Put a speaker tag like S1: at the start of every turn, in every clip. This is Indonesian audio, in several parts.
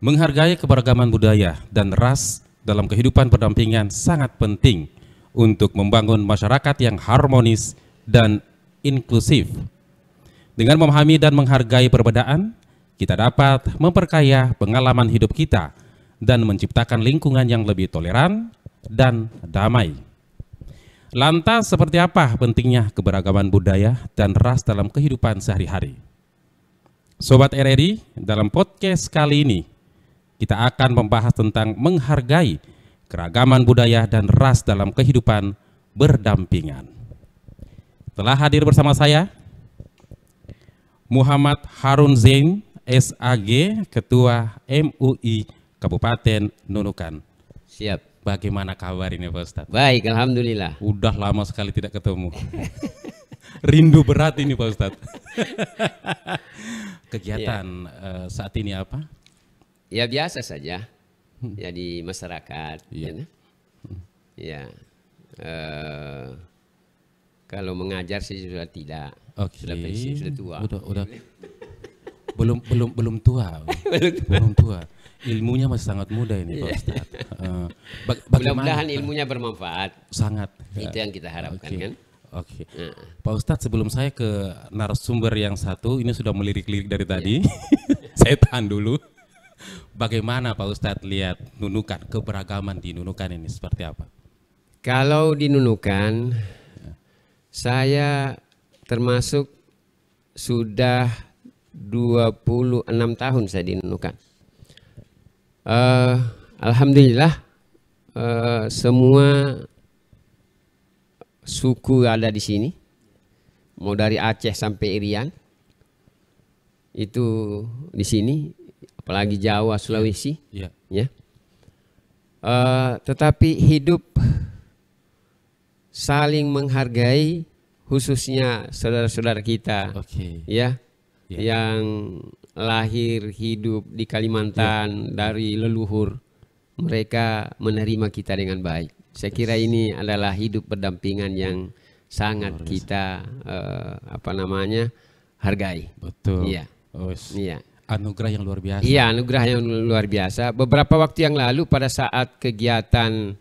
S1: Menghargai keberagaman budaya dan ras dalam kehidupan berdampingan sangat penting untuk membangun masyarakat yang harmonis dan inklusif. Dengan memahami dan menghargai perbedaan, kita dapat memperkaya pengalaman hidup kita dan menciptakan lingkungan yang lebih toleran dan damai. Lantas, seperti apa pentingnya keberagaman budaya dan ras dalam kehidupan sehari-hari? Sobat RRI, dalam podcast kali ini, kita akan membahas tentang menghargai keragaman budaya dan ras dalam kehidupan berdampingan. Telah hadir bersama saya, Muhammad Harun Zain, SAG, Ketua MUI Kabupaten Nunukan.
S2: Siap.
S1: Bagaimana kabar ini Pak Ustadz?
S2: Baik, alhamdulillah.
S1: Udah lama sekali tidak ketemu. Rindu berat ini Pak Ustadz. Kegiatan saat ini apa?
S2: Ya biasa saja. Ya di masyarakat.
S1: Iya.
S2: Ya. Kalau mengajar sih sudah tidak.
S1: Oke.
S2: Sudah pensiun, sudah tua.
S1: Udah. Belum tua. Belum tua. Ilmunya masih sangat muda ini Pak Ustadz.
S2: Mudah-mudahan ilmunya bermanfaat.
S1: Sangat.
S2: Itu yang kita harapkan kan.
S1: Oke. Pak Ustadz, sebelum saya ke narasumber yang satu, ini sudah melirik-lirik dari tadi. Saya tahan dulu. Bagaimana Pak Ustadz lihat Nunukan, keberagaman di Nunukan ini seperti apa?
S2: Kalau di Nunukan, saya termasuk sudah 26 tahun saya di Nunukan. Alhamdulillah semua suku ada di sini, mau dari Aceh sampai Irian itu di sini, apalagi Jawa, Sulawesi, ya. Tetapi hidup saling menghargai, khususnya saudara-saudara kita, ya, yang lahir hidup di Kalimantan dari leluhur, mereka menerima kita dengan baik. Saya kira ini adalah hidup berdampingan yang sangat kita hargai.
S1: Betul.
S2: Iya. Iya.
S1: Anugerah yang luar biasa.
S2: Iya, anugerah yang luar biasa. Beberapa waktu yang lalu pada saat kegiatan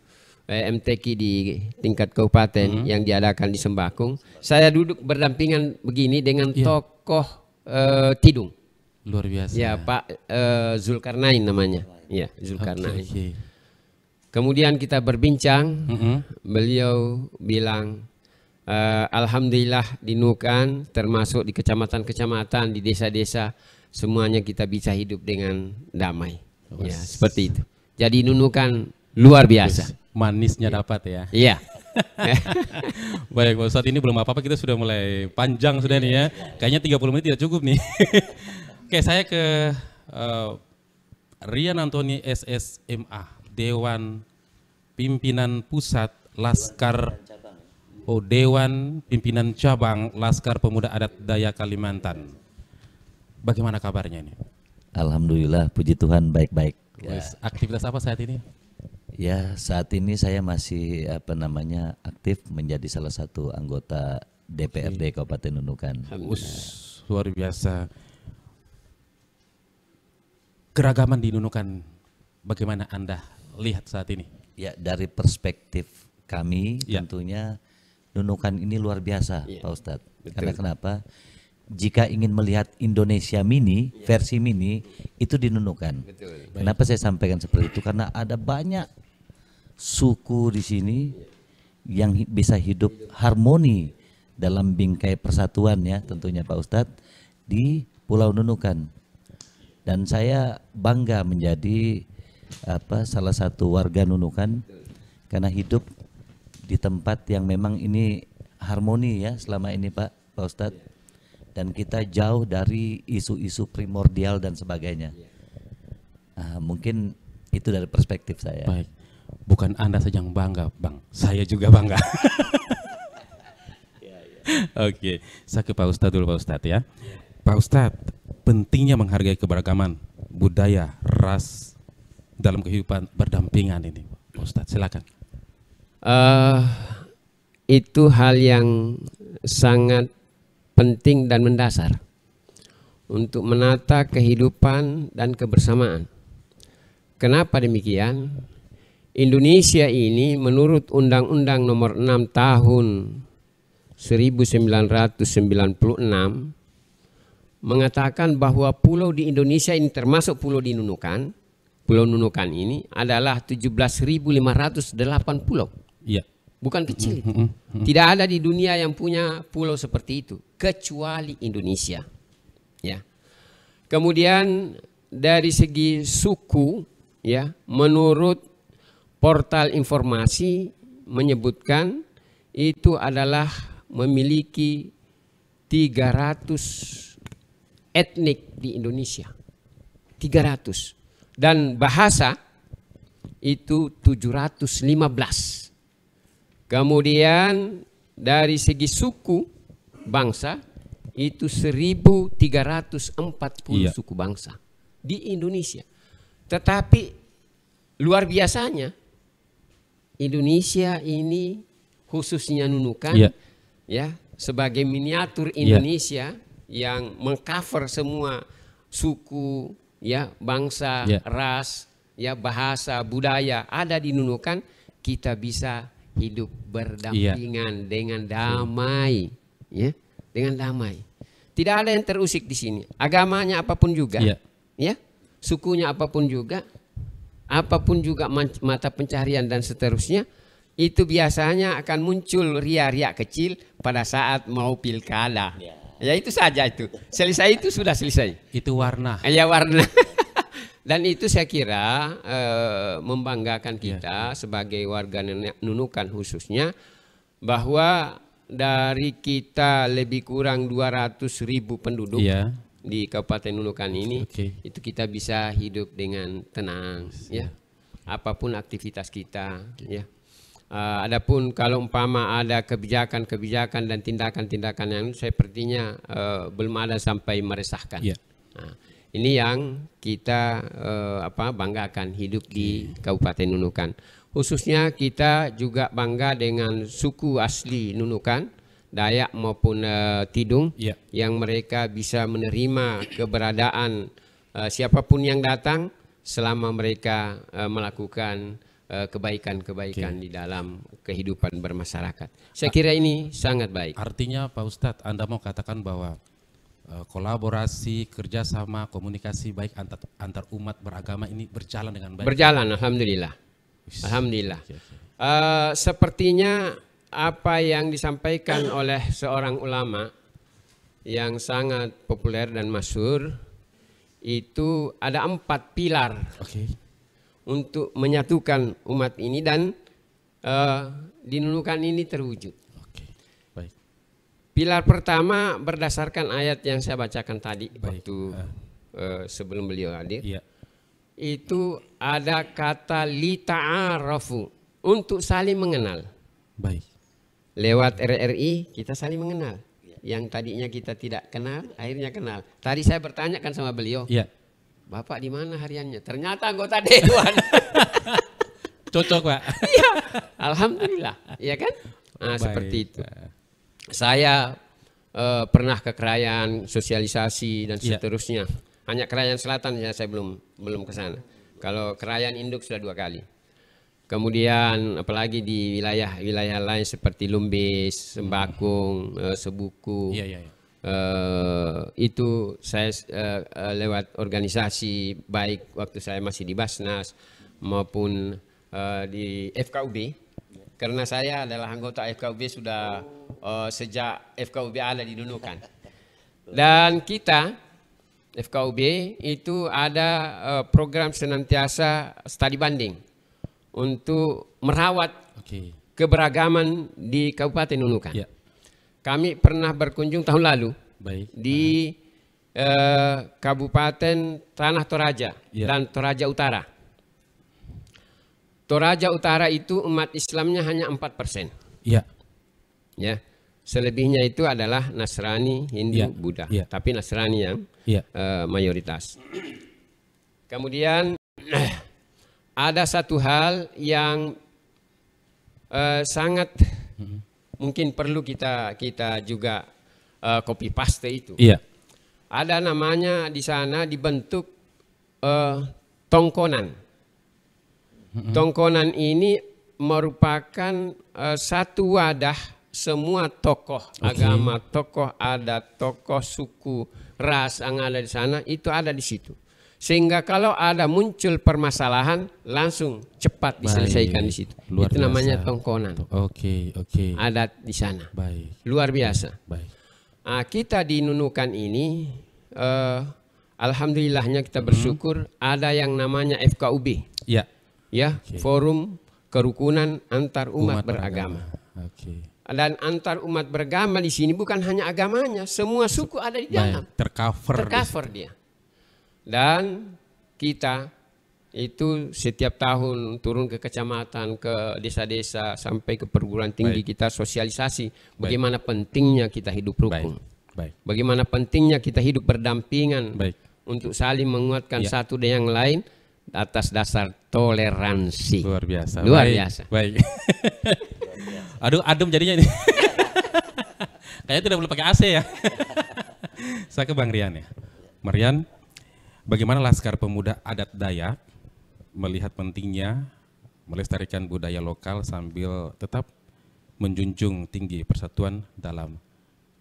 S2: MTQ di tingkat kabupaten yang diadakan di Sembakung, saya duduk berdampingan begini dengan tokoh Tidung.
S1: Luar biasa.
S2: Ya, Pak Zulkarnain namanya. Ya, Zulkarnain. Kemudian kita berbincang, beliau bilang, alhamdulillah di Nunukan, termasuk di kecamatan-kecamatan, di desa-desa, semuanya kita bisa hidup dengan damai. Ya, seperti itu. Jadi Nunukan luar biasa.
S1: Manisnya dapat ya.
S2: Iya.
S1: Baik Pak Ustadz, ini belum apa-apa, kita sudah mulai panjang sudah nih ya. Kayaknya 30 menit tidak cukup nih. Oke, saya ke Rian Antoni SSMA, Dewan Pimpinan Pusat Laskar, Dewan Pimpinan Cabang Laskar Pemuda Adat Dayak Kalimantan. Bagaimana kabarnya ini?
S3: Alhamdulillah, puji Tuhan baik-baik.
S1: Aktivitas apa saat ini?
S3: Ya, saat ini saya masih aktif menjadi salah satu anggota DPRD Kabupaten Nunukan.
S1: Luar biasa. Keragaman di Nunukan, bagaimana Anda lihat saat ini?
S3: Ya, dari perspektif kami tentunya Nunukan ini luar biasa, Pak Ustadz. Karena kenapa? Jika ingin melihat Indonesia mini, versi mini, itu di Nunukan. Kenapa saya sampaikan seperti itu? Karena ada banyak suku di sini yang bisa hidup harmoni dalam bingkai persatuan ya, tentunya Pak Ustadz, di Pulau Nunukan. Dan saya bangga menjadi salah satu warga Nunukan karena hidup di tempat yang memang ini harmoni ya selama ini Pak Ustadz. Dan kita jauh dari isu-isu primordial dan sebagainya. Mungkin itu dari perspektif saya.
S1: Baik, bukan Anda saja yang bangga, Bang. Saya juga bangga. Oke, saya ke Pak Ustadz dulu Pak Ustadz ya. Pak Ustadz, pentingnya menghargai keberagaman budaya, ras dalam kehidupan berdampingan ini, Pak Ustadz, silakan.
S2: Itu hal yang sangat penting dan mendasar untuk menata kehidupan dan kebersamaan. Kenapa demikian? Indonesia ini menurut Undang-Undang Nomor 6 Tahun 1996 mengatakan bahwa pulau di Indonesia ini termasuk pulau di Nunukan. Pulau Nunukan ini adalah 17.508 pulau.
S1: Iya.
S2: Bukan kecil itu. Tidak ada di dunia yang punya pulau seperti itu kecuali Indonesia. Ya. Kemudian dari segi suku, ya, menurut portal informasi menyebutkan itu adalah memiliki 300 etnik di Indonesia. 300. Dan bahasa itu 715. Kemudian dari segi suku bangsa itu 1340 suku bangsa di Indonesia. Tetapi luar biasanya Indonesia ini khususnya Nunukan ya sebagai miniatur Indonesia yang mengcover semua suku, ya, bangsa, ras, ya, bahasa, budaya ada di Nunukan. Kita bisa hidup berdampingan dengan damai, ya, dengan damai. Tidak ada yang terusik di sini. Agamanya apapun juga, ya, sukunya apapun juga mata pencarian dan seterusnya. Itu biasanya akan muncul ria-ria kecil pada saat mau pilkada. Ya itu saja itu. Selesai itu sudah selesai.
S1: Itu warna.
S2: Ya warna. Dan itu saya kira membanggakan kita sebagai warga Nunukan khususnya, bahwa dari kita lebih kurang 200.000 penduduk di Kabupaten Nunukan ini, itu kita bisa hidup dengan tenang, ya. Apapun aktivitas kita, ya. Adapun kalau umpama ada kebijakan-kebijakan dan tindakan-tindakan yang sepertinya belum ada sampai meresahkan. Nah, ini yang kita banggakan hidup di Kabupaten Nunukan. Khususnya kita juga bangga dengan suku asli Nunukan, Dayak maupun Tidung, yang mereka bisa menerima keberadaan siapapun yang datang selama mereka melakukan kebaikan-kebaikan di dalam kehidupan bermasyarakat. Saya kira ini sangat baik.
S1: Artinya Pak Ustadz, Anda mau katakan bahwa kolaborasi, kerjasama, komunikasi baik antar umat beragama ini berjalan dengan baik?
S2: Berjalan, alhamdulillah. Alhamdulillah. Sepertinya apa yang disampaikan oleh seorang ulama yang sangat populer dan masyhur, itu ada 4 pilar untuk menyatukan umat ini, dan di Nunukan ini terwujud.
S1: Baik.
S2: Pilar pertama berdasarkan ayat yang saya bacakan tadi waktu sebelum beliau hadir. Itu ada kata lita'arafu, untuk saling mengenal.
S1: Baik.
S2: Lewat RRI kita saling mengenal. Yang tadinya kita tidak kenal, akhirnya kenal. Tadi saya bertanyakan sama beliau, Bapak di mana hariannya? Ternyata anggota Dewan.
S1: Cocok, Pak.
S2: Iya, alhamdulillah, ya kan? Nah, seperti itu. Saya pernah ke Krayan, sosialisasi dan seterusnya. Hanya Krayan Selatan ya saya belum ke sana. Kalau Krayan Induk sudah 2 kali. Kemudian apalagi di wilayah lain seperti Lumbis, Sembakung, Sebuku. Itu saya lewat organisasi, baik waktu saya masih di Basnas maupun di FKUB. Karena saya adalah anggota FKUB sudah sejak FKUB ada di Nunukan. Dan kita FKUB itu ada program senantiasa studi banding untuk merawat keberagaman di Kabupaten Nunukan. Kami pernah berkunjung tahun lalu di Kabupaten Tanah Toraja dan Toraja Utara. Toraja Utara itu umat Islamnya hanya 4%. Ya, selebihnya itu adalah Nasrani, Hindu, Buddha. Tapi Nasrani yang mayoritas. Kemudian ada satu hal yang sangat mungkin perlu kita juga copy paste itu. Ada namanya di sana dibentuk tongkonan. Tongkonan ini merupakan satu wadah semua tokoh agama, tokoh adat, tokoh suku, ras yang ada di sana itu ada di situ. Sehingga kalau ada muncul permasalahan langsung cepat diselesaikan di situ. Itu namanya tongkonan. Adat di sana. Luar biasa. Kita di Nunukan ini alhamdulillahnya kita bersyukur ada yang namanya FKUB. Forum Kerukunan Antar Umat Beragama. Dan antar umat beragama di sini bukan hanya agamanya, semua suku ada di dalam. Tercover dia. Dan kita itu setiap tahun turun ke kecamatan, ke desa-desa, sampai ke perguruan tinggi kita sosialisasi bagaimana pentingnya kita hidup rukun. Bagaimana pentingnya kita hidup berdampingan untuk saling menguatkan satu dengan yang lain atas dasar toleransi.
S1: Luar biasa.
S2: Luar biasa.
S1: Aduh, adem jadinya ini. Kayaknya tidak boleh pakai AC ya. Saya ke Bang Rian ya. Marian, bagaimana Laskar Pemuda Adat Dayak melihat pentingnya melestarikan budaya lokal sambil tetap menjunjung tinggi persatuan dalam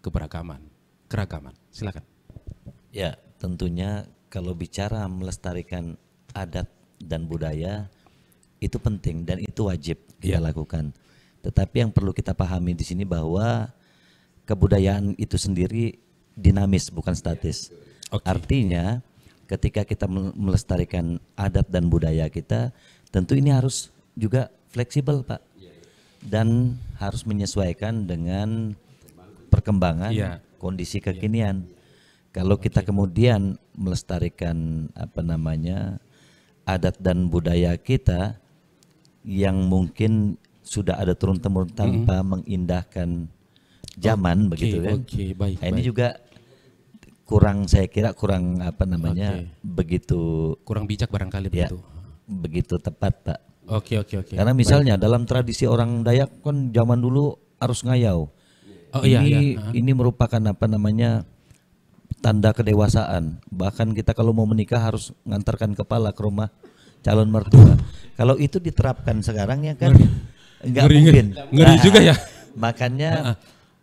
S1: keragaman. Silakan.
S3: Ya, tentunya kalau bicara melestarikan adat dan budaya itu penting dan itu wajib kita lakukan. Tetapi yang perlu kita pahami di sini bahwa kebudayaan itu sendiri dinamis, bukan statis. Artinya ketika kita melestarikan adat dan budaya kita, tentu ini harus juga fleksibel, Pak. Dan harus menyesuaikan dengan perkembangan kondisi kekinian. Kalau kita kemudian melestarikan adat dan budaya kita yang mungkin sudah ada turun-temurun tanpa mengindahkan zaman begitu kan. Ini juga saya kira kurang begitu
S1: kurang bijak barangkali begitu.
S3: Begitu tepat, Pak. Karena misalnya dalam tradisi orang Dayak kan zaman dulu harus ngayau. Ini merupakan tanda kedewasaan. Bahkan kita kalau mau menikah harus ngantarkan kepala ke rumah calon mertua. Kalau itu diterapkan sekarang ya kan enggak mungkin.
S1: Ngeri juga ya.
S3: Makanya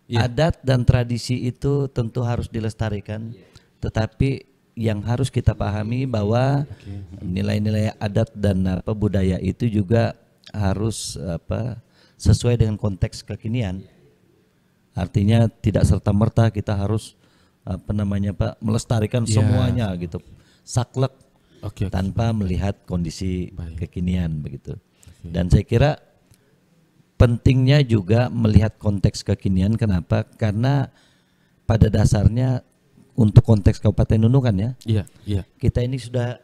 S3: adat dan tradisi itu tentu harus dilestarikan. Tetapi yang harus kita pahami bahwa nilai-nilai adat dan budaya itu juga harus sesuai dengan konteks kekinian. Artinya tidak serta-merta kita harus melestarikan semuanya gitu. Saklek tanpa melihat kondisi kekinian begitu. Dan saya kira pentingnya juga melihat konteks kekinian. Kenapa? Karena pada dasarnya untuk konteks Kabupaten Nunukan kita ini sudah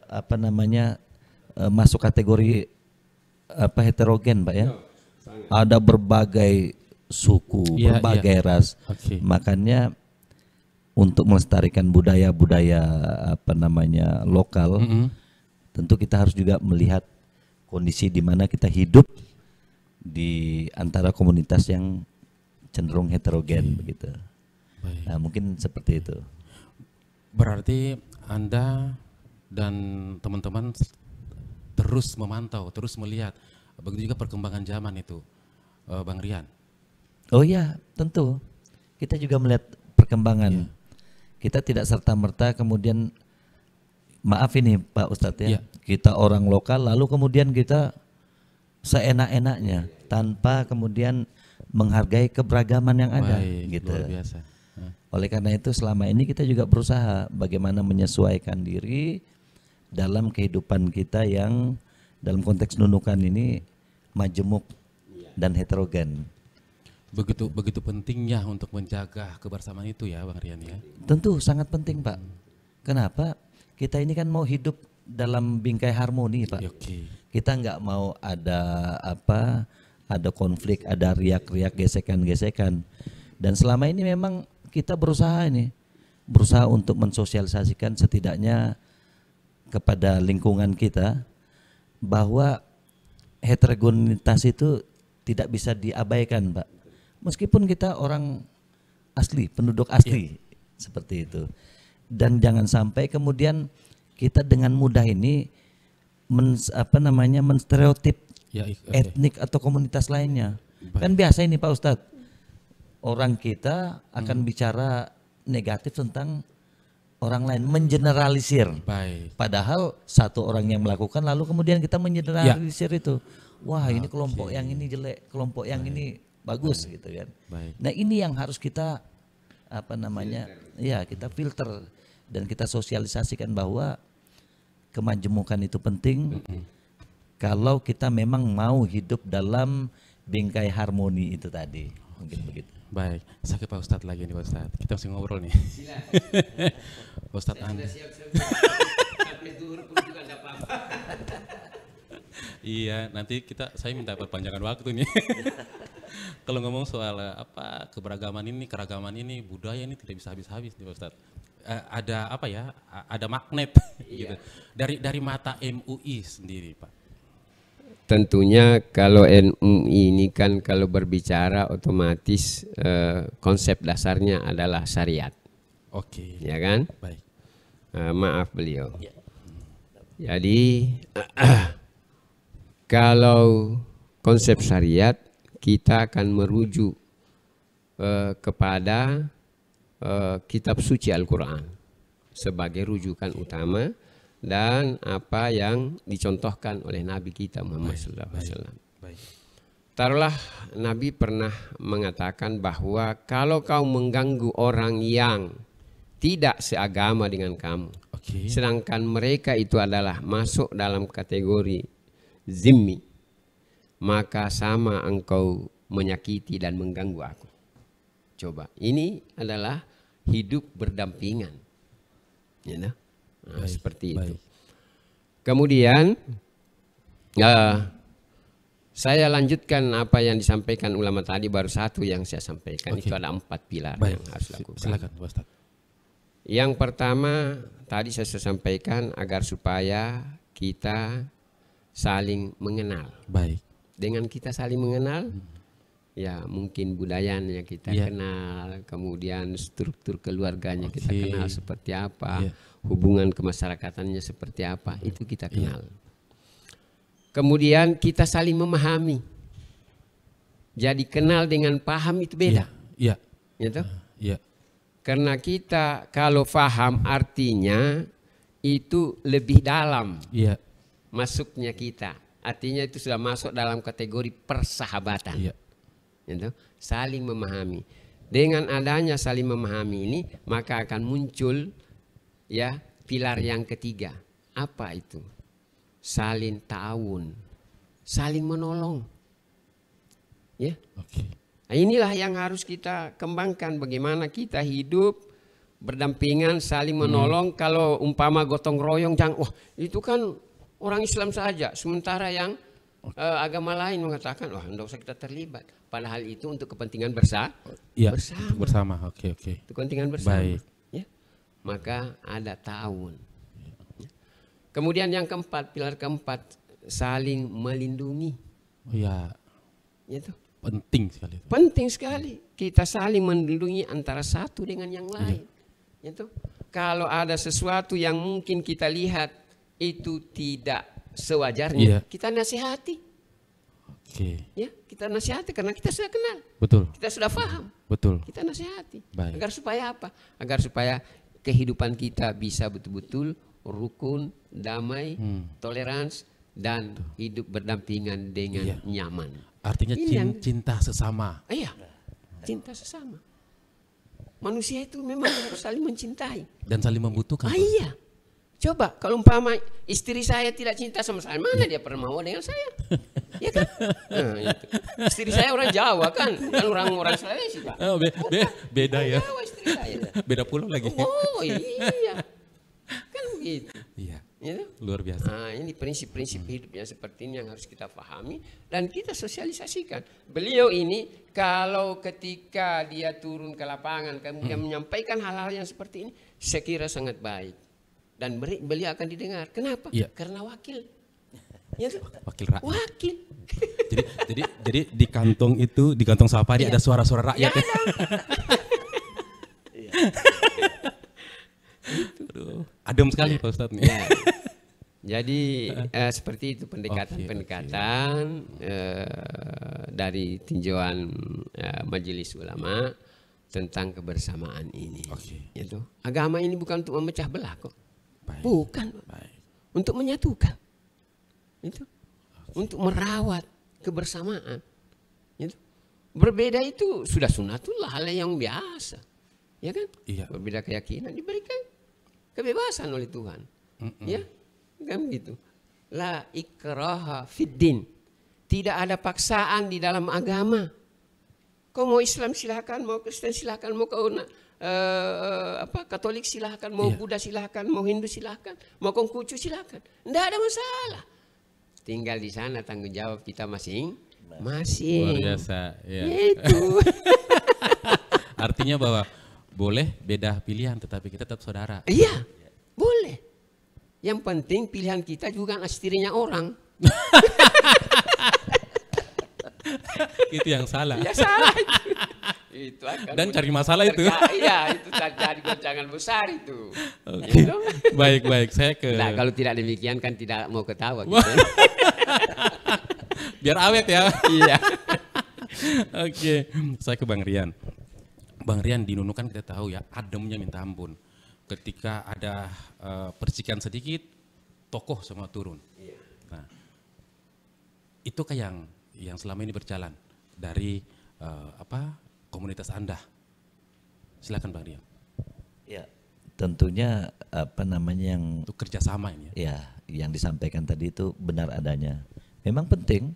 S3: masuk kategori heterogen, Pak ya. Ada berbagai suku, berbagai ras. Makanya untuk melestarikan budaya-budaya lokal, tentu kita harus juga melihat kondisi di mana kita hidup di antara komunitas yang cenderung heterogen begitu. Nah, mungkin seperti itu.
S1: Berarti Anda dan teman-teman terus memantau, terus melihat, begitu juga perkembangan zaman itu, Bang Rian.
S3: Oh iya, tentu. Kita juga melihat perkembangan. Kita tidak serta-merta kemudian, maaf ini Pak Ustadz ya, kita orang lokal lalu kemudian kita seenak-enaknya tanpa kemudian menghargai keberagaman yang ada. Gitu.
S1: Luar biasa.
S3: Oleh karena itu selama ini kita juga berusaha bagaimana menyesuaikan diri dalam kehidupan kita yang dalam konteks Nunukan ini majemuk dan heterogen.
S1: Begitu pentingnya untuk menjaga kebersamaan itu ya Bang Rian ya.
S3: Tentu sangat penting, Pak. Kenapa? Kita ini kan mau hidup dalam bingkai harmoni, Pak. Kita nggak mau ada konflik, ada riak-riak, gesekan-gesekan. Dan selama ini memang kita berusaha untuk mensosialisasikan setidaknya kepada lingkungan kita bahwa heterogenitas itu tidak bisa diabaikan, Pak. Meskipun kita orang asli, penduduk asli seperti itu. Dan jangan sampai kemudian kita dengan mudah ini menstereotip
S1: Ya,
S3: etnik atau komunitas lainnya. Kan biasa ini Pak Ustadz, orang kita akan bicara negatif tentang orang lain, mengeneralisir. Padahal satu orang yang melakukan lalu kemudian kita mengeneralisir itu. Wah, ini kelompok yang ini jelek, kelompok yang ini bagus gitu kan. Nah, ini yang harus kita kita filter dan kita sosialisasikan bahwa kemajemukan itu penting. Kalau kita memang mau hidup dalam bingkai harmoni itu tadi. Mungkin begitu.
S1: Baik, saya ke Pak Ustadz lagi nih Pak Ustadz. Kita masih ngobrol nih. Pak Ustadz Anda. Iya, nanti saya minta perpanjangan waktu nih. Kalau ngomong soal keragaman ini, budaya ini tidak bisa habis-habis nih Pak Ustadz. Ada ada magnet gitu. Dari mata MUI sendiri Pak.
S2: Tentunya kalau NUI ini kan kalau berbicara otomatis konsep dasarnya adalah syariat.
S1: Oke.
S2: Ya kan?
S1: Baik.
S2: Maaf beliau. Ya. Jadi kalau konsep syariat kita akan merujuk kepada kitab suci Al-Quran sebagai rujukan utama dan apa yang dicontohkan oleh Nabi kita Muhammad SAW. Taruhlah Nabi pernah mengatakan bahwa kalau kau mengganggu orang yang tidak seagama dengan kamu, sedangkan mereka itu adalah masuk dalam kategori zimmi, maka sama engkau menyakiti dan mengganggu aku. Coba, ini adalah hidup berdampingan. Ya, seperti itu. Kemudian saya lanjutkan apa yang disampaikan ulama tadi, baru satu yang saya sampaikan. Itu ada 4 pilar yang harus dilakukan.
S1: Silakan, Ustaz.
S2: Yang pertama tadi saya sampaikan agar supaya kita saling mengenal.
S1: Baik.
S2: Dengan kita saling mengenal, ya mungkin budayanya kita kenal, kemudian struktur keluarganya kita kenal seperti apa, hubungan kemasyarakatannya seperti apa, itu kita kenal. Kemudian kita saling memahami. Jadi kenal dengan paham itu beda.
S1: Iya.
S2: Gitu?
S1: Iya.
S2: Karena kita kalau paham artinya itu lebih dalam.
S1: Iya.
S2: Masuknya kita. Artinya itu sudah masuk dalam kategori persahabatan.
S1: Iya.
S2: Gitu? Saling memahami. Dengan adanya saling memahami ini, maka akan muncul ya pilar yang ketiga. Apa itu? Saling ta'awun, saling menolong. Ya. Nah, inilah yang harus kita kembangkan, bagaimana kita hidup berdampingan, saling menolong. Kalau umpama gotong royong, jangan, wah itu kan orang Islam saja, sementara yang agama lain mengatakan, wah tidak usah kita terlibat. Padahal itu untuk kepentingan bersama.
S1: Bersama. Oke.
S2: Untuk kepentingan bersama.
S1: Baik.
S2: Ya. Maka ada ta'awun. Kemudian yang keempat, pilar keempat, saling melindungi.
S1: Iya.
S2: Itu
S1: penting sekali.
S2: Penting sekali. Kita saling melindungi antara satu dengan yang lain. Itu kalau ada sesuatu yang mungkin kita lihat itu tidak sewajarnya, kita nasihati. Ya, kita nasihati karena kita sudah kenal.
S1: Betul.
S2: Kita sudah paham.
S1: Betul.
S2: Kita nasihati.
S1: Baik.
S2: Agar supaya apa? Agar supaya kehidupan kita bisa betul-betul rukun, damai, toleransi, dan hidup berdampingan dengan nyaman.
S1: Artinya cinta sesama.
S2: Iya, cinta sesama. Manusia itu memang harus saling mencintai.
S1: Dan saling membutuhkan.
S2: Iya. Coba kalau umpama istri saya tidak cinta sama saya, mana dia pernah mau dengan saya? Ya kan? Nah, itu. Istri saya orang Jawa kan, bukan orang Sulawesi Pak.
S1: Oh, beda ya.
S2: Jawa istri saya.
S1: Beda pulau lagi.
S2: Oh iya. Kan begitu.
S1: Iya.
S2: Ya?
S1: Luar biasa.
S2: Nah, ini prinsip-prinsip hidup yang seperti ini yang harus kita pahami dan kita sosialisasikan. Beliau ini kalau ketika dia turun ke lapangan kemudian menyampaikan hal-hal yang seperti ini, saya kira sangat baik dan beliau akan didengar. Kenapa? Karena wakil. Ya,
S1: wakil rakyat.
S2: Wakil.
S1: jadi di kantong itu, di kantong Safari ada suara-suara rakyat.
S2: Ya,
S1: Aduh, adem sekali Pak Ustadz nih.
S2: Jadi seperti itu pendekatan-pendekatan dari tinjauan Majelis Ulama tentang kebersamaan ini. Itu agama ini bukan untuk memecah belah kok, bukan, untuk menyatukan. Itu untuk merawat kebersamaan. Itu berbeda itu sudah sunatullah, hal yang biasa, ya kan? Iya. Berbeda keyakinan diberikan kebebasan oleh Tuhan, ya. Kan begitu. La ikraha fiddin. Tidak ada paksaan di dalam agama. Kau mau Islam silakan, mau Kristen silakan, mau kau Katolik silakan, mau Buddha silakan, mau Hindu silakan, mau Konghucu silakan. Tidak ada masalah. Tinggal di sana tanggung jawab kita masing-masing.
S1: Luar biasa. Ya.
S2: Itu.
S1: Artinya bahwa boleh beda pilihan, tetapi kita tetap saudara.
S2: Iya, boleh. Yang penting pilihan kita juga istirinya orang.
S1: Itu yang salah.
S2: Ya salah itu. Itu akan
S1: dan cari masalah itu.
S2: Iya, itu terjadi goncangan besar itu.
S1: Okay. Baik, saya ke.
S2: Nah, kalau tidak demikian kan tidak mau ketawa. Gitu.
S1: Biar awet ya.
S2: Iya.
S1: Oke, saya ke Bang Rian. Bang Rian di Nunukan kita tahu ya, ademnya minta ampun. Ketika ada percikan sedikit, tokoh semua turun. Iya. Nah, itu kayak yang selama ini berjalan dari komunitas Anda. Silakan Bang Rian.
S3: Ya, tentunya yang
S1: untuk kerjasama ini.
S3: Ya, yang disampaikan tadi itu benar adanya. Memang penting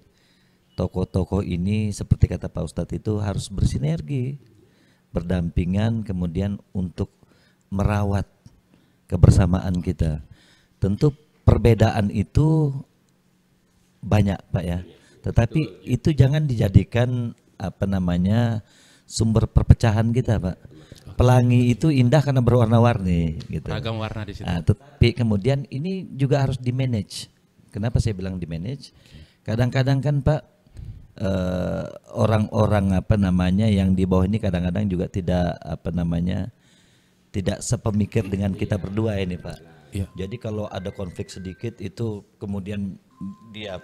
S3: tokoh-tokoh ini seperti kata Pak Ustadz itu harus bersinergi, berdampingan, kemudian untuk merawat kebersamaan kita. Tentu perbedaan itu banyak Pak ya, tetapi itu jangan dijadikan sumber perpecahan kita Pak. Pelangi itu indah karena berwarna-warni gitu.
S1: Ragam warna di situ.
S3: Tapi kemudian ini juga harus di-manage. Kenapa saya bilang di-manage? Kadang-kadang kan Pak orang-orang yang di bawah ini kadang-kadang juga tidak sepemikir dengan kita berdua ini Pak. Ya. Jadi kalau ada konflik sedikit itu kemudian dia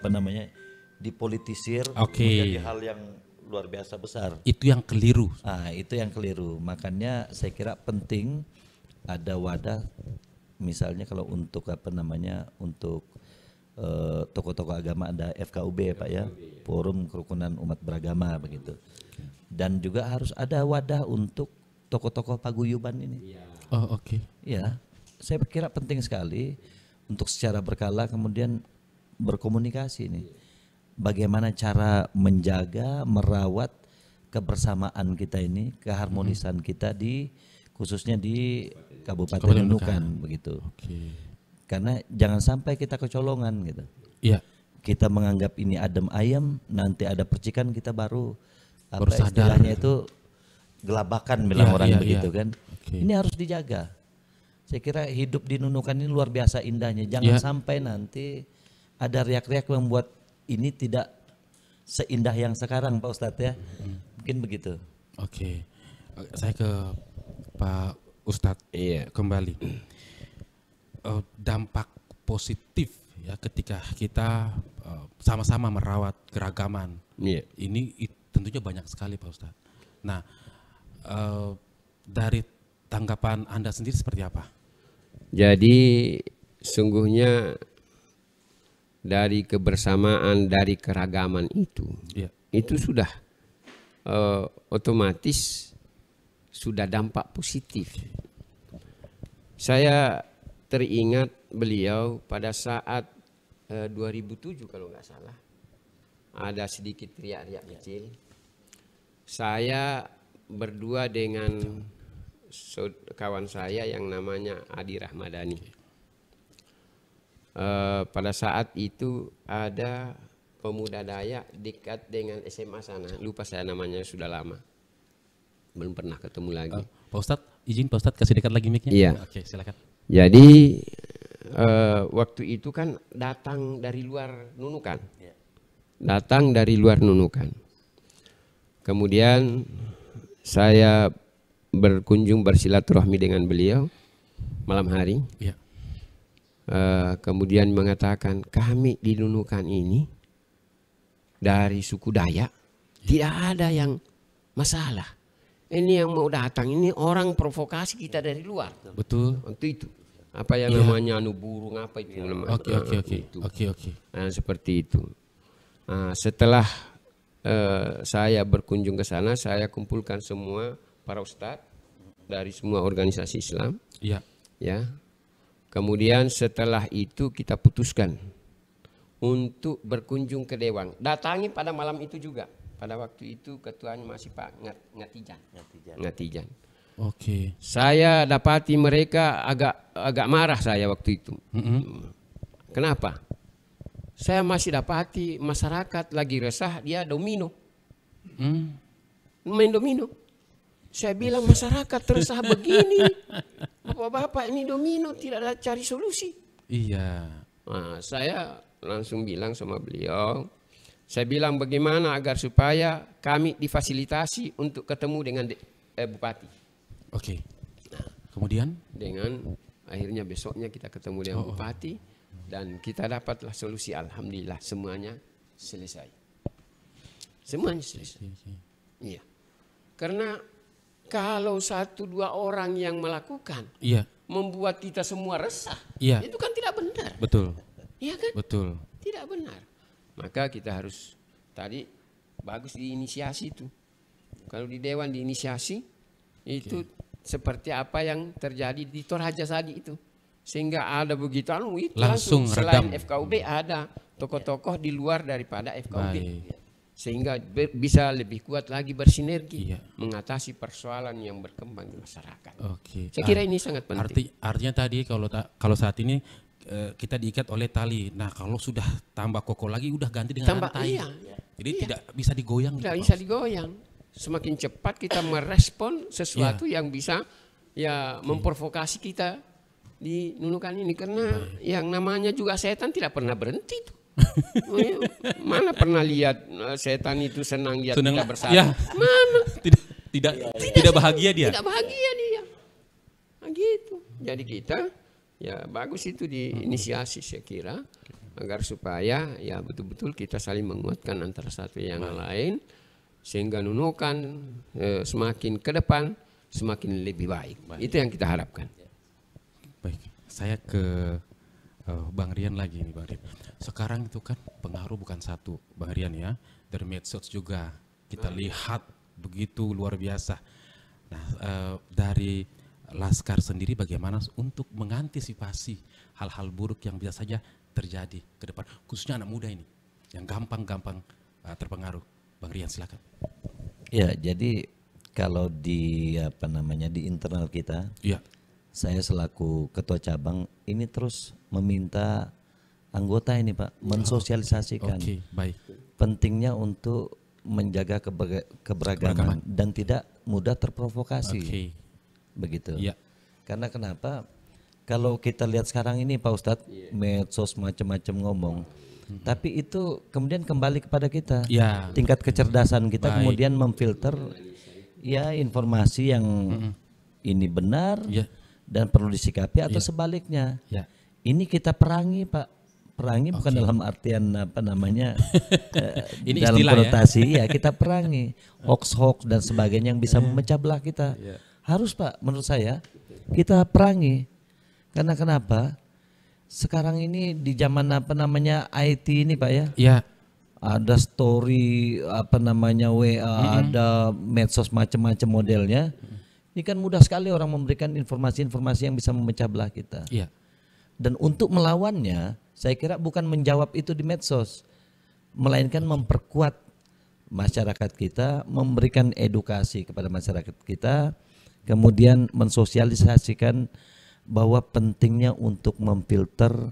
S3: dipolitisir menjadi hal yang luar biasa besar.
S1: Itu yang keliru.
S3: Itu yang keliru. Makanya saya kira penting ada wadah, misalnya kalau untuk untuk tokoh-tokoh agama ada FKUB Pak ya, Forum Kerukunan Umat Beragama begitu. Dan juga harus ada wadah untuk tokoh-tokoh paguyuban ini.
S1: Oh oke.
S3: Ya, saya kira penting sekali untuk secara berkala kemudian berkomunikasi ini. Bagaimana cara menjaga, merawat kebersamaan kita ini, keharmonisan kita khususnya di Kabupaten Nunukan begitu. Okay. Karena jangan sampai kita kecolongan gitu. Iya. Kita menganggap ini adem ayem, nanti ada percikan kita baru istilahnya itu gelabakan bilang orang begitu kan. Okay. Ini harus dijaga. Saya kira hidup di Nunukan ini luar biasa indahnya. Jangan sampai nanti ada riak-riak membuat ini tidak seindah yang sekarang Pak Ustadz ya. Mungkin begitu.
S1: Oke. Saya ke Pak Ustadz kembali. Dampak positif ya ketika kita sama-sama merawat keragaman. Ini tentunya banyak sekali Pak Ustadz. Nah, dari tanggapan Anda sendiri seperti apa?
S2: Jadi sungguhnya dari kebersamaan, dari keragaman itu sudah otomatis sudah dampak positif. Saya teringat beliau pada saat 2007 kalau nggak salah, ada sedikit riak-riak kecil. Saya berdua dengan kawan saya yang namanya Adi Rahmadani. Pada saat itu ada pemuda Dayak dekat dengan SMA sana, lupa saya namanya, sudah lama, belum pernah ketemu lagi.
S1: Pak Ustadz, izin Pak Ustadz kasih dekat lagi mic-nya.
S2: Iya.
S1: Oke, silakan.
S2: Jadi waktu itu kan datang dari luar Nunukan, datang dari luar Nunukan. Kemudian saya berkunjung bersilaturahmi dengan beliau malam hari. kemudian mengatakan kami di Nunukan ini dari suku Dayak tidak ada yang masalah. Ini yang mau datang ini orang provokasi kita dari luar.
S1: Betul.
S2: Waktu itu apa yang namanya burung apa itu namanya.
S1: Oke.
S2: Nah, seperti itu. Nah, setelah saya berkunjung ke sana, saya kumpulkan semua para ustadz dari semua organisasi Islam.
S1: Iya.
S2: Ya. Kemudian setelah itu kita putuskan untuk berkunjung ke Dewan. Datangi pada malam itu juga. Pada waktu itu ketuanya masih Pak Ngatijan.
S1: Oke.
S2: Saya dapati mereka agak marah saya waktu itu. Kenapa? Saya masih dapati masyarakat lagi resah, dia domino. Main domino. Saya bilang masyarakat resah begini. Bapak-bapak ini domino, tidak ada cari solusi.
S1: Iya.
S2: Nah, saya langsung bilang sama beliau, saya bilang bagaimana agar supaya kami difasilitasi untuk ketemu dengan Bupati.
S1: Oke. Kemudian?
S2: Dengan akhirnya besoknya kita ketemu dengan Bupati. Dan kita dapatlah solusi, alhamdulillah semuanya selesai. Semuanya selesai. Iya. Karena kalau 1-2 orang yang melakukan, membuat kita semua resah, itu kan tidak benar.
S1: Betul.
S2: Iya kan?
S1: Betul.
S2: Tidak benar. Maka kita harus tadi bagus diinisiasi itu. Kalau di Dewan diinisiasi itu seperti apa yang terjadi di Toraja tadi itu. Sehingga ada begitu itu langsung selain FKUB ada tokoh-tokoh di luar daripada FKUB. Sehingga bisa lebih kuat lagi bersinergi mengatasi persoalan yang berkembang di masyarakat. Saya kira ini sangat penting.
S1: Artinya tadi kalau saat ini kita diikat oleh tali. Nah, kalau sudah tambah kokoh lagi udah ganti dengan rantai. Jadi tidak bisa digoyang.
S2: Tidak bisa digoyang. Semakin cepat kita merespon sesuatu yang bisa memprovokasi kita di Nunukan ini, karena yang namanya juga setan tidak pernah berhenti tuh. Mana pernah lihat setan itu senang lihat kita bersatu? Mana?
S1: Tidak bahagia dia.
S2: Tidak bahagia dia. Nah, gitu. Jadi kita bagus itu diinisiasi saya kira agar supaya betul-betul kita saling menguatkan antara satu yang lain sehingga Nunukan semakin ke depan semakin lebih baik. Itu yang kita harapkan.
S1: Baik, saya ke Bang Rian lagi nih Bang Rian. Sekarang itu kan pengaruh bukan satu Bang Rian ya, dari medsos juga kita lihat begitu luar biasa. Nah, dari Laskar sendiri bagaimana untuk mengantisipasi hal-hal buruk yang bisa saja terjadi ke depan, khususnya anak muda ini yang gampang-gampang terpengaruh. Bang Rian silakan.
S3: Ya, jadi kalau di di internal kita, saya selaku ketua cabang ini terus meminta anggota ini Pak mensosialisasikan pentingnya untuk menjaga keberagaman dan tidak mudah terprovokasi. Begitu. Karena kenapa? Kalau kita lihat sekarang ini Pak Ustadz, medsos macam-macam ngomong, tapi itu kemudian kembali kepada kita. Tingkat kecerdasan kita kemudian memfilter informasi yang ini benar dan perlu disikapi atau sebaliknya. Ini kita perangi Pak. Perangi bukan dalam artian ini dalam konotasi kita perangi hoax dan sebagainya yang bisa memecah belah kita. Harus Pak, menurut saya kita perangi. Karena kenapa? Sekarang ini di zaman IT ini Pak ya. Ada story WA, ada medsos macam-macam modelnya. Ini kan mudah sekali orang memberikan informasi-informasi yang bisa memecah belah kita. Dan untuk melawannya, saya kira bukan menjawab itu di medsos, melainkan memperkuat masyarakat kita, memberikan edukasi kepada masyarakat kita, kemudian mensosialisasikan bahwa pentingnya untuk memfilter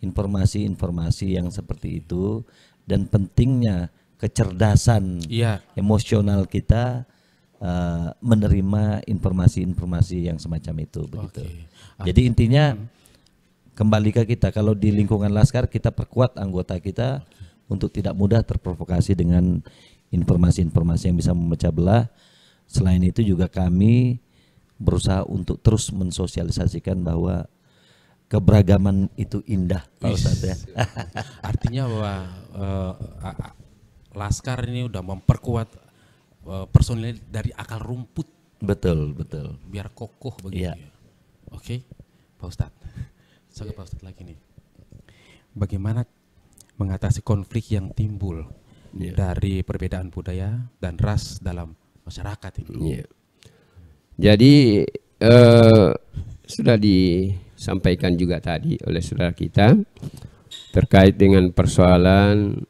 S3: informasi-informasi yang seperti itu dan pentingnya kecerdasan emosional kita menerima informasi-informasi yang semacam itu begitu. Jadi intinya kembali ke kita, kalau di lingkungan Laskar kita perkuat anggota kita untuk tidak mudah terprovokasi dengan informasi-informasi yang bisa memecah belah. Selain itu juga kami berusaha untuk terus mensosialisasikan bahwa keberagaman itu indah, Pak Ustadz ya.
S1: Artinya bahwa Laskar ini udah memperkuat personil dari akar rumput.
S3: Betul, betul.
S1: Biar kokoh begitu.
S3: Iya.
S1: Oke, Pak Ustadz. Saya ke Pak Ustadz lagi nih. Bagaimana mengatasi konflik yang timbul dari perbedaan budaya dan ras dalam masyarakat ini?
S2: Jadi sudah disampaikan juga tadi oleh saudara kita terkait dengan persoalan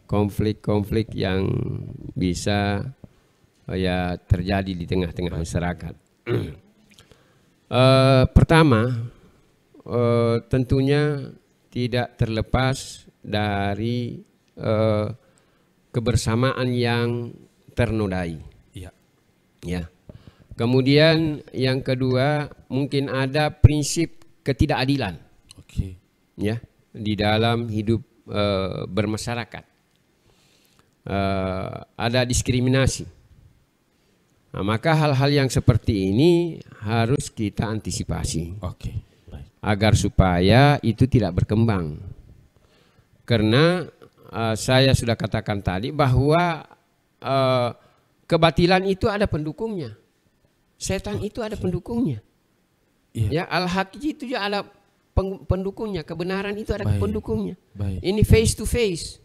S2: konflik-konflik yang bisa ya terjadi di tengah-tengah masyarakat. Pertama, tentunya tidak terlepas dari kebersamaan yang ternodai.
S1: Iya.
S2: Ya. Kemudian yang kedua, mungkin ada prinsip ketidakadilan.
S1: Oke.
S2: Ya, di dalam hidup bermasyarakat. Ada diskriminasi. Nah, maka hal-hal yang seperti ini harus kita antisipasi.
S1: Oke. Baik.
S2: Agar supaya itu tidak berkembang. Karena saya sudah katakan tadi bahwa kebatilan itu ada pendukungnya. Setan itu ada pendukungnya. Ya, al-haq itu juga ada pendukungnya. Kebenaran itu ada pendukungnya. Ini face to face.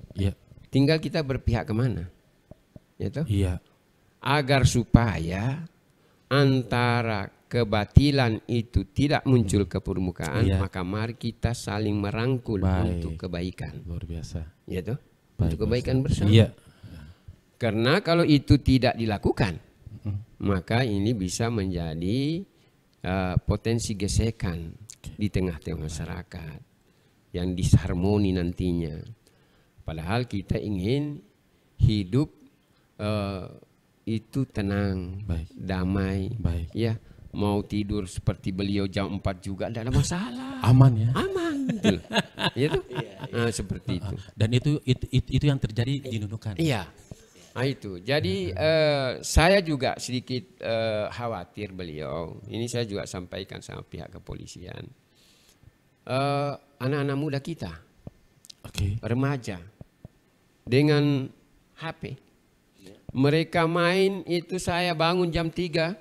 S2: Tinggal kita berpihak kemana. Gitu?
S1: Iya.
S2: Agar supaya antara kebatilan itu tidak muncul ke permukaan, maka mari kita saling merangkul untuk kebaikan.
S1: Luar biasa.
S2: Ya toh? Untuk kebaikan bersama.
S1: Iya.
S2: Karena kalau itu tidak dilakukan, maka ini bisa menjadi potensi gesekan di tengah-tengah masyarakat yang disharmoni nantinya. Padahal kita ingin hidup itu tenang, damai, ya. Mau tidur seperti beliau jam 4 juga tidak ada masalah.
S1: Aman ya.
S2: Aman. Betul. Gitu? Nah, seperti itu.
S1: Dan itu yang terjadi di Nunukan.
S2: Iya. Nah itu. Jadi saya juga sedikit khawatir beliau. Ini saya juga sampaikan sama pihak kepolisian. Anak-anak muda kita, remaja, dengan HP. Mereka main itu, saya bangun jam 3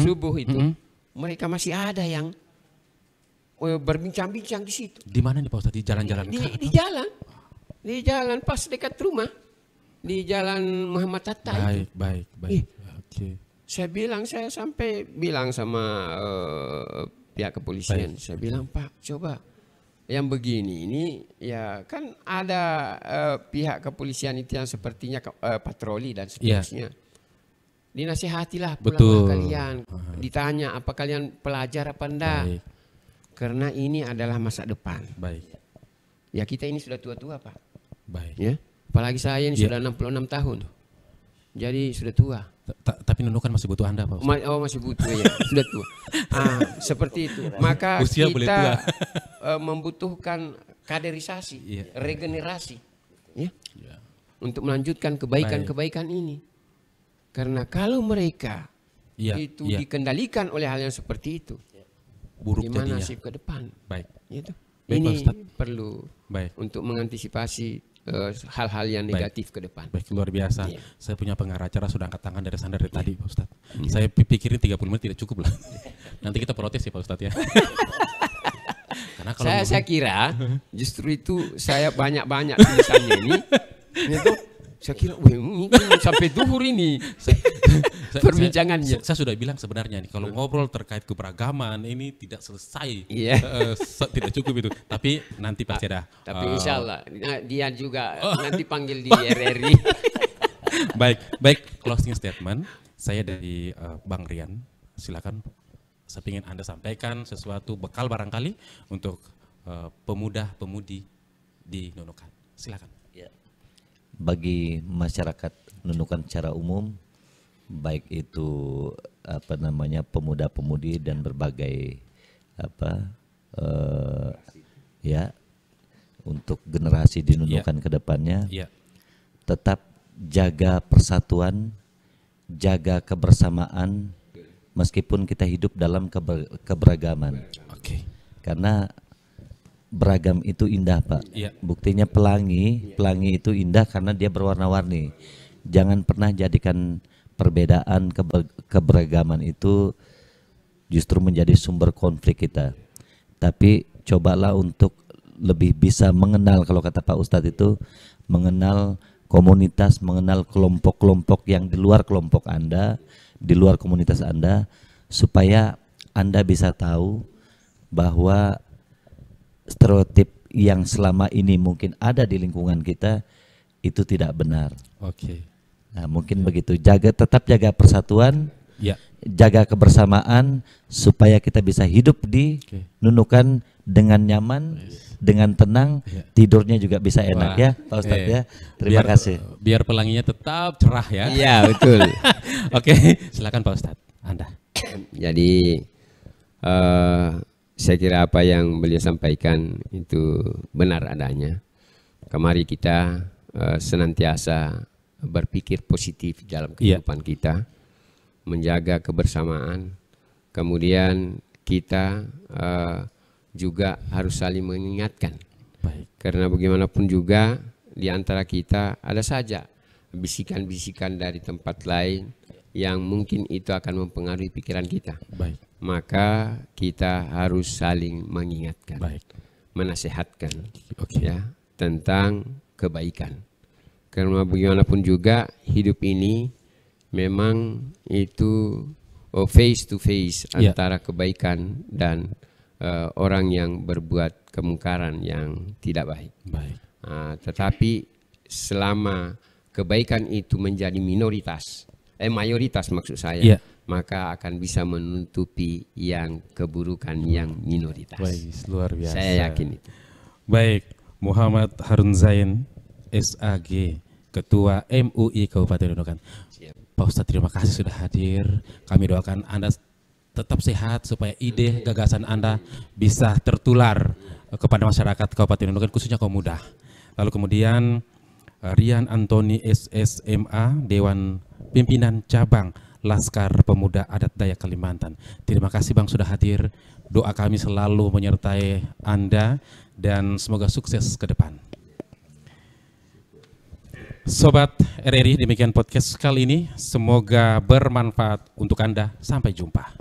S2: subuh itu. Mereka masih ada yang berbincang-bincang di situ.
S1: Di mana nih Pak Ustadz? Di jalan-jalan?
S2: Di jalan. Di jalan pas dekat rumah. Di jalan Muhammad Hatta.
S1: Baik. Oke.
S2: Saya sampai bilang sama pihak kepolisian. Saya bilang, Pak, coba yang begini ini ya kan ada pihak kepolisian itu yang sepertinya patroli dan seterusnya. Dinasihatilah pulang kalian. Ditanya apa kalian pelajar apa enggak. Karena ini adalah masa depan. Ya kita ini sudah tua-tua Pak. Ya. Apalagi saya ini sudah 66 tahun. Jadi sudah tua.
S1: Tapi Nunukan masih butuh Anda Pak.
S2: Masih butuh ya. Sudah tua. Seperti itu. Maka
S1: usia
S2: kita membutuhkan kaderisasi, regenerasi. Ya. Untuk melanjutkan kebaikan-kebaikan ini. Karena kalau mereka itu dikendalikan oleh hal yang seperti itu, buruk gimana nasib ke depan? Gitu. Ini perlu untuk mengantisipasi hal-hal yang negatif ke depan.
S1: Luar biasa. Saya punya pengacara sudah angkat tangan dari sana dari tadi Pak Ustadz. Saya pikirin 30 menit tidak cukup lah. Nanti kita protes ya Pak Ustadz ya. Karena kalau
S2: saya kira justru itu saya banyak-banyak tulisannya ini. Itu saya kira mungkin sampai duhur ini perbincangannya.
S1: Saya sudah bilang sebenarnya nih kalau ngobrol terkait keberagaman ini tidak selesai, tidak cukup itu. Tapi nanti pasti ada.
S2: Tapi insya Allah dia juga nanti panggil di RRI.
S1: Baik. Closing statement saya dari Bang Rian. Silakan. Saya ingin Anda sampaikan sesuatu bekal barangkali untuk pemuda-pemudi di Nunukan. Silakan.
S3: Bagi masyarakat Nunukan secara umum, baik itu pemuda-pemudi dan berbagai untuk generasi di Nunukan ke depannya, tetap jaga persatuan, jaga kebersamaan, meskipun kita hidup dalam keberagaman.
S1: Oke.
S3: Karena beragam itu indah, Pak.
S1: Iya.
S3: Buktinya pelangi itu indah karena dia berwarna-warni. Jangan pernah jadikan perbedaan keberagaman itu justru menjadi sumber konflik kita. Tapi cobalah untuk lebih bisa mengenal, kalau kata Pak Ustadz itu, mengenal komunitas, mengenal kelompok-kelompok yang di luar kelompok Anda, di luar komunitas Anda, supaya Anda bisa tahu bahwa stereotip yang selama ini mungkin ada di lingkungan kita itu tidak benar.
S1: Oke.
S3: Nah, mungkin begitu. Tetap jaga persatuan,
S1: Ya.
S3: jaga kebersamaan supaya kita bisa hidup di Nunukan dengan nyaman, dengan tenang, tidurnya juga bisa enak. Wah. Ya, Pak Ustadz ya. Terima kasih.
S1: Biar pelanginya tetap cerah ya.
S2: Iya, betul.
S1: Oke, silakan Pak Ustadz. Anda.
S2: Jadi saya kira apa yang beliau sampaikan itu benar adanya. Mari kita senantiasa berpikir positif dalam kehidupan kita, menjaga kebersamaan. Kemudian kita juga harus saling mengingatkan.
S1: Baik.
S2: Karena bagaimanapun juga di antara kita ada saja bisikan-bisikan dari tempat lain yang mungkin itu akan mempengaruhi pikiran kita.
S1: Baik.
S2: Maka kita harus saling mengingatkan, menasehatkan, ya, tentang kebaikan. Karena bagaimanapun juga hidup ini memang itu face to face antara kebaikan dan orang yang berbuat kemungkaran yang tidak baik. Tetapi selama kebaikan itu menjadi mayoritas maksud saya, maka akan bisa menutupi yang keburukan yang minoritas.
S1: Baik, luar biasa.
S2: Saya yakin itu.
S1: Baik, Muhammad Harun Zain, SAG, Ketua MUI Kabupaten Nunukan. Pak Ustadz, terima kasih sudah hadir. Kami doakan Anda tetap sehat supaya ide, gagasan Anda bisa tertular kepada masyarakat Kabupaten Nunukan, khususnya kaum muda. Lalu kemudian Rian Antoni SSMA, Dewan Pimpinan Cabang Laskar Pemuda Adat Dayak Kalimantan. Terima kasih Bang sudah hadir. Doa kami selalu menyertai Anda dan semoga sukses ke depan. Sobat RRI, demikian podcast kali ini. Semoga bermanfaat untuk Anda. Sampai jumpa.